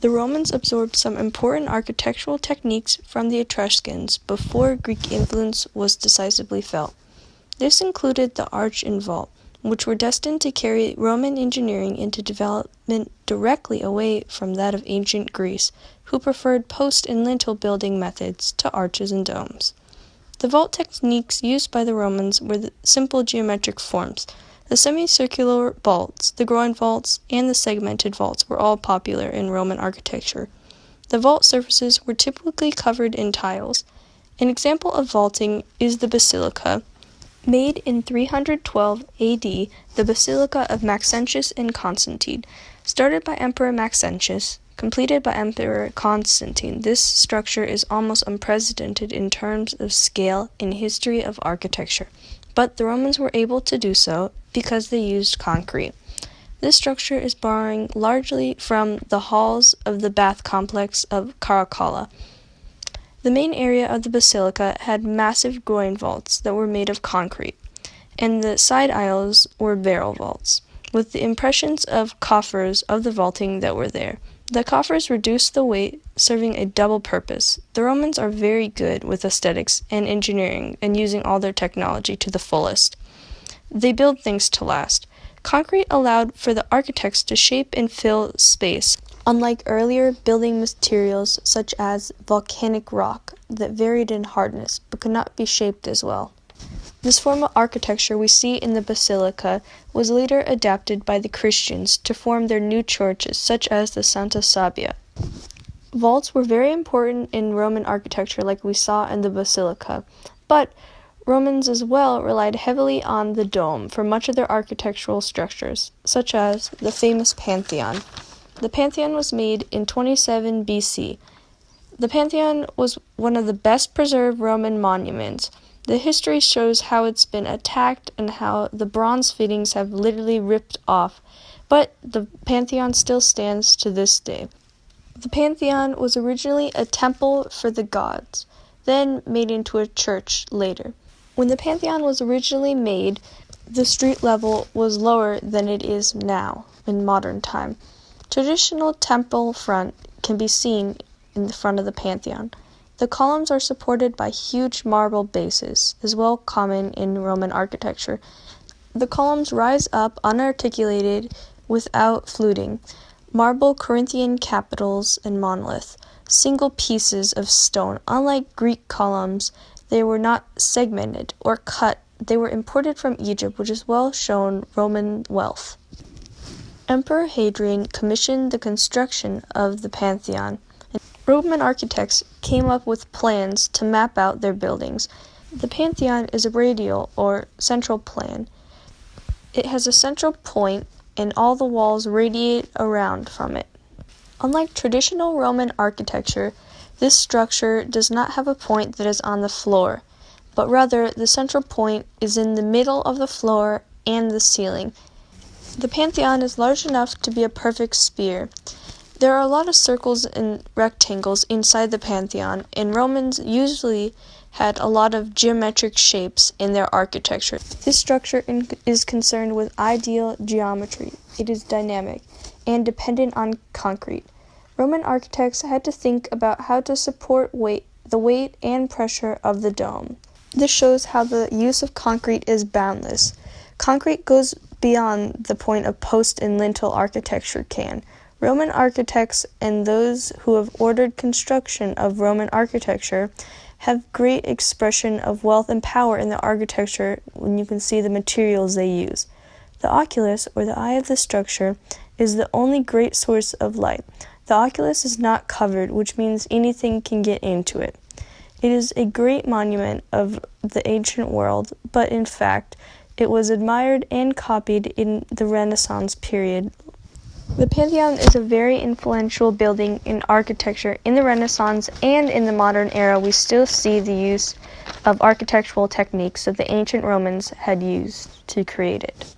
The Romans absorbed some important architectural techniques from the Etruscans before Greek influence was decisively felt. This included the arch and vault, which were destined to carry Roman engineering into development directly away from that of ancient Greece, who preferred post and lintel building methods to arches and domes. The vault techniques used by the Romans were the simple geometric forms. The semicircular vaults, the groin vaults, and the segmented vaults were all popular in Roman architecture. The vault surfaces were typically covered in tiles. An example of vaulting is the Basilica. Made in 312 AD, the Basilica of Maxentius and Constantine. Started by Emperor Maxentius, completed by Emperor Constantine, this structure is almost unprecedented in terms of scale in history of architecture. But the Romans were able to do so because they used concrete. This structure is borrowing largely from the halls of the bath complex of Caracalla. The main area of the basilica had massive groin vaults that were made of concrete, and the side aisles were barrel vaults, with the impressions of coffers of the vaulting that were there. The coffers reduced the weight, serving a double purpose. The Romans are very good with aesthetics and engineering and using all their technology to the fullest. They build things to last. Concrete allowed for the architects to shape and fill space, unlike earlier building materials such as volcanic rock that varied in hardness but could not be shaped as well. This form of architecture we see in the Basilica was later adapted by the Christians to form their new churches, such as the Santa Sabia. Vaults were very important in Roman architecture like we saw in the Basilica, but Romans as well relied heavily on the dome for much of their architectural structures, such as the famous Pantheon. The Pantheon was made in 27 BC. The Pantheon was one of the best preserved Roman monuments. The history shows how it's been attacked and how the bronze fittings have literally ripped off, but the Pantheon still stands to this day. The Pantheon was originally a temple for the gods, then made into a church later. When the Pantheon was originally made, the street level was lower than it is now in modern time. Traditional temple front can be seen in the front of the Pantheon. The columns are supported by huge marble bases, as well common in Roman architecture. The columns rise up unarticulated without fluting. Marble Corinthian capitals and monolith. Single pieces of stone. Unlike Greek columns, they were not segmented or cut. They were imported from Egypt, which is well shown Roman wealth. Emperor Hadrian commissioned the construction of the Pantheon. Roman architects came up with plans to map out their buildings. The Pantheon is a radial or central plan. It has a central point and all the walls radiate around from it. Unlike traditional Roman architecture, this structure does not have a point that is on the floor, but rather the central point is in the middle of the floor and the ceiling. The Pantheon is large enough to be a perfect sphere. There are a lot of circles and rectangles inside the Pantheon, and Romans usually had a lot of geometric shapes in their architecture. This structure is concerned with ideal geometry. It is dynamic and dependent on concrete. Roman architects had to think about how to support the weight and pressure of the dome. This shows how the use of concrete is boundless. Concrete goes beyond the point of post and lintel architecture can. Roman architects and those who have ordered construction of Roman architecture have great expression of wealth and power in the architecture when you can see the materials they use. The oculus, or the eye of the structure, is the only great source of light. The oculus is not covered, which means anything can get into it. It is a great monument of the ancient world, but in fact, it was admired and copied in the Renaissance period. The Pantheon is a very influential building in architecture. In the Renaissance and in the modern era, we still see the use of architectural techniques that the ancient Romans had used to create it.